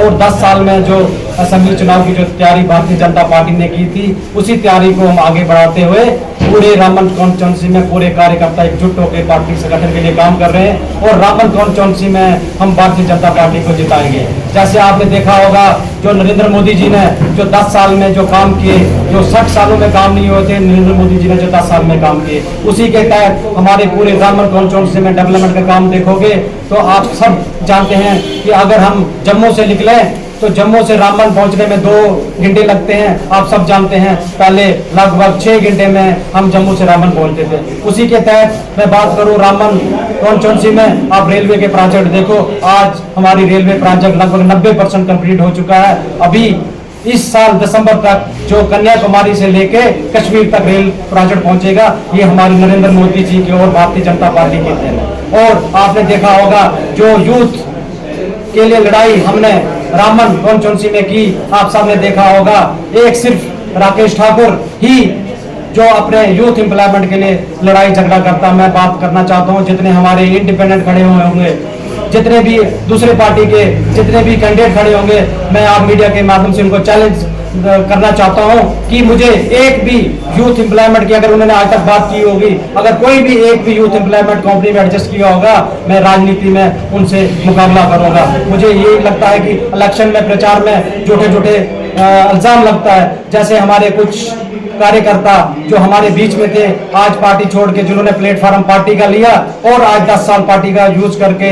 और 10 साल में जो असेंबली चुनाव की जो तैयारी भारतीय जनता पार्टी ने की थी, उसी तैयारी को हम आगे बढ़ाते हुए पूरे रामबन कॉन्स्टिट्यूंसी में पूरे कार्यकर्ता एकजुट होकर पार्टी संगठन के लिए काम कर रहे हैं और रामबन कॉन्स्टिट्यूंसी में हम भारतीय जनता पार्टी को जिताएंगे। जैसे आपने देखा होगा, जो नरेंद्र मोदी जी ने जो 10 साल में जो काम किए, जो 60 सालों में काम नहीं होते, नरेंद्र मोदी जी ने जो 10 साल में काम किए, उसी के तहत हमारे पूरे रामबन कॉन्स्टिट्यूंसी में डेवलपमेंट का काम देखोगे तो आप सब जानते हैं कि अगर हम जम्मू से निकले तो जम्मू से रामबन पहुंचने में 2 घंटे लगते हैं। आप सब जानते हैं पहले लगभग 6 घंटे में हम जम्मू से रामबन पहुंचते थे। उसी के तहत मैं बात करूं रामबन कॉन्स्टिट्यूंसी में, आप रेलवे के प्रोजेक्ट देखो, आज हमारी रेलवे प्रोजेक्ट लगभग 90% कंप्लीट हो चुका है। अभी इस साल दिसंबर तक जो कन्याकुमारी से लेके कश्मीर तक रेल प्रोजेक्ट पहुंचेगा, ये हमारी नरेंद्र मोदी जी की और भारतीय जनता पार्टी के देन है। और आपने देखा होगा जो यूथ के लिए लड़ाई हमने रामबन कॉन्स्टिट्यूंसी में की, आप सबने देखा होगा, एक सिर्फ राकेश ठाकुर ही जो अपने यूथ एम्प्लॉयमेंट के लिए लड़ाई झगड़ा करता। मैं बात करना चाहता हूं, जितने हमारे इंडिपेंडेंट खड़े हुए होंगे, जितने भी दूसरे पार्टी के जितने भी कैंडिडेट खड़े होंगे, मैं आप मीडिया के माध्यम से उनको चैलेंज करना चाहता हूं कि मुझे एक भी यूथ एम्प्लॉयमेंट की, अगर उन्होंने आज तक बात की होगी, अगर कोई भी एक भी यूथ एम्प्लॉयमेंट कंपनी में एडजस्ट किया होगा, मैं राजनीति में उनसे मुकाबला करूंगा। मुझे ये लगता है कि इलेक्शन में प्रचार में झूठे इल्जाम लगता है। जैसे हमारे कुछ कार्यकर्ता जो हमारे बीच में थे, आज पार्टी छोड़ के जिन्होंने प्लेटफॉर्म पार्टी का लिया और आज 10 साल पार्टी का यूज करके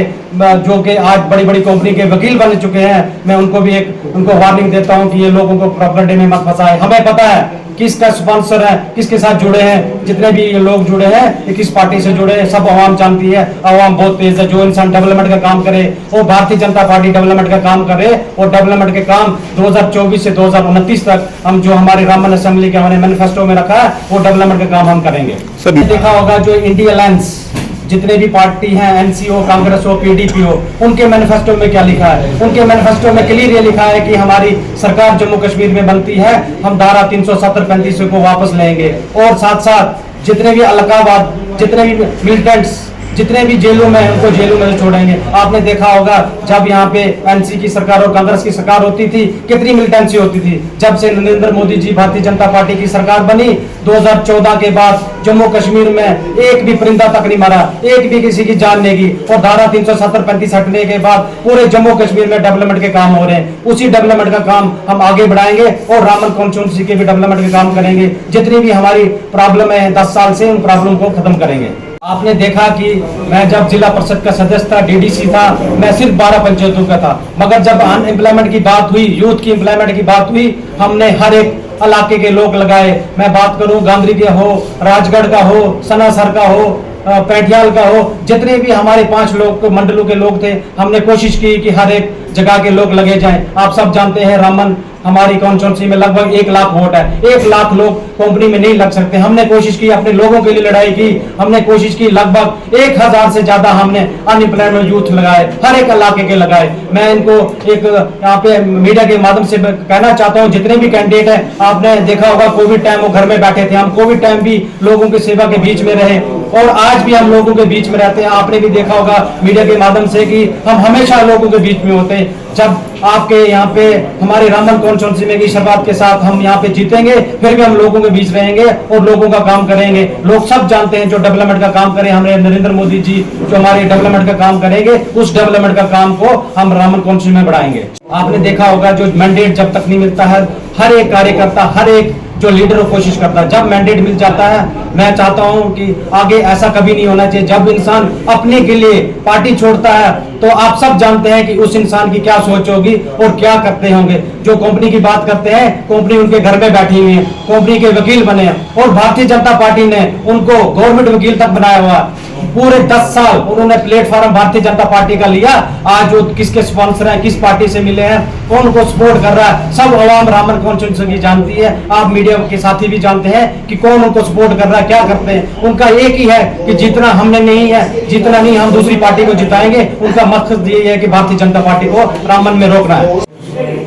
जो कि आज बड़ी बड़ी कंपनी के वकील बन चुके हैं, मैं उनको भी उनको वार्निंग देता हूं कि ये लोगों को प्रोपेगेंडे में मत फंसाएं। हमें पता है किसका स्पॉन्सर है, किसके साथ जुड़े हैं, जितने भी ये लोग जुड़े हैं, ये किस पार्टी से जुड़े हैं, सब आवाम जानती है। आवाम बहुत तेज है। जो इंसान डेवलपमेंट का काम करे वो भारतीय जनता पार्टी डेवलपमेंट का काम करे और डेवलपमेंट के काम 2024 से 2029 तक हम जो हमारे रामबन असेंबली के हमारे मैनिफेस्टो में रखा है, वो डेवलपमेंट का काम हम करेंगे। देखा होगा जो इंडिया अलायंस जितने भी पार्टी हैं, एनसीओ, कांग्रेस हो, पीडीपी हो, उनके मैनिफेस्टो में क्या लिखा है? उनके मैनिफेस्टो में क्लियर ये लिखा है कि हमारी सरकार जम्मू कश्मीर में बनती है, हम धारा 370-35 को वापस लेंगे और साथ साथ जितने भी अलगाववाद, जितने भी मिलिटेंट्स, जितने भी जेलों में, उनको जेलों में छोड़ेंगे। आपने देखा होगा जब यहाँ पे एनसी की सरकार और कांग्रेस की सरकार होती थी, कितनी मिलिटेंसी होती थी। जब से नरेंद्र मोदी जी भारतीय जनता पार्टी की सरकार बनी 2014 के बाद जम्मू कश्मीर में एक भी परिंदा तक नहीं मरा, एक भी किसी की जान नहीं गई और धारा 370-35 हटने के बाद पूरे जम्मू कश्मीर में डेवलपमेंट के काम हो रहे हैं। उसी डेवलपमेंट का काम हम आगे बढ़ाएंगे और रामबन कॉन्स्टिट्यूंसी के भी डेवलपमेंट के काम करेंगे। जितनी भी हमारी प्रॉब्लम है 10 साल से, उन प्रॉब्लम को खत्म करेंगे। आपने देखा कि मैं जब जिला परिषद का सदस्य था, डीडीसी था, मैं सिर्फ 12 पंचायतों का था, मगर जब अनएम्प्लॉयमेंट की बात हुई, यूथ की एम्प्लॉयमेंट की बात हुई, हमने हर एक इलाके के लोग लगाए। मैं बात करूं गांधी का हो, राजगढ़ का हो, सनासर का हो, पैठियाल का हो, जितने भी हमारे 5 लोग मंडलों के लोग थे, हमने कोशिश की कि हर एक जगह के लोग लगे जाएं। आप सब जानते हैं रामबन हमारी कॉन्स्टिट्यूंसी में लगभग 1 लाख वोट है, 1 लाख लोग कंपनी में नहीं लग सकते। हमने कोशिश की, अपने लोगों के लिए लड़ाई की, हमने कोशिश की, लगभग 1000 से ज्यादा हमने अनएम्प्लॉयमेंट यूथ लगाए, हर एक इलाके के लगाए। मैं इनको एक यहाँ पे मीडिया के माध्यम से कहना चाहता हूँ, जितने भी कैंडिडेट हैं, आपने देखा होगा कोविड टाइम वो घर में बैठे थे, हम कोविड टाइम भी लोगों की सेवा के बीच में रहे और आज भी हम लोगों के बीच में रहते हैं। आपने भी देखा होगा मीडिया के माध्यम से कि हम हमेशा लोगों के बीच में होते हैं। जब आपके यहाँ पे हमारे रामबन कॉन्स्टिट्यूंसी में की शुरुआत के साथ हम यहाँ पे जीतेंगे, फिर भी हम लोगों के बीच रहेंगे और लोगों का काम करेंगे। लोग सब जानते हैं जो डेवलपमेंट का काम करें, हमारे नरेंद्र मोदी जी जो हमारे डेवलपमेंट का काम करेंगे, उस डेवलपमेंट का काम को हम रामबन कॉन्स्टिट्यूंसी में बढ़ाएंगे। आपने देखा होगा जो मैंडेट जब तक नहीं मिलता है, हर एक कार्यकर्ता, हर एक जो लीडर कोशिश करता है, जब मैंडेट मिल जाता है, मैं चाहता हूं कि आगे ऐसा कभी नहीं होना चाहिए। जब इंसान अपने के लिए पार्टी छोड़ता है तो आप सब जानते हैं कि उस इंसान की क्या सोच होगी और क्या करते होंगे। जो कंपनी की बात करते हैं, कंपनी उनके घर में बैठी हुई है, कंपनी के वकील बने हैं और भारतीय जनता पार्टी ने उनको गवर्नमेंट वकील तक बनाया हुआ। पूरे 10 साल उन्होंने प्लेटफॉर्म भारतीय जनता पार्टी का लिया। आज वो किसके स्पॉन्सर हैं, किस पार्टी से मिले हैं, कौन को सपोर्ट कर रहा है, सब आवाम रामबन कॉन्स्टिट्यूंसी की जानती है। आप मीडिया के साथी भी जानते हैं कि कौन उनको सपोर्ट कर रहा है, क्या करते हैं। उनका एक ही है कि जितना हमने नहीं है, जितना नहीं हम दूसरी पार्टी को जिताएंगे। उनका मकसद ये है कि भारतीय जनता पार्टी को रामबन में रोकना है।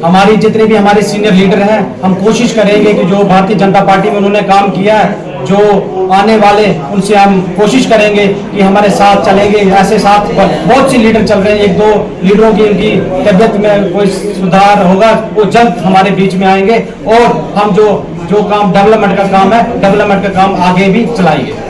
हमारी जितने भी हमारे सीनियर लीडर हैं, हम कोशिश करेंगे कि जो भारतीय जनता पार्टी में उन्होंने काम किया है जो आने वाले उनसे हम कोशिश करेंगे कि हमारे साथ चलेंगे। ऐसे साथ बहुत सी लीडर चल रहे हैं, एक दो लीडरों की उनकी तबियत में कोई सुधार होगा, वो जल्द हमारे बीच में आएंगे और हम जो काम डेवलपमेंट का काम है, डेवलपमेंट का काम आगे भी चलाएंगे।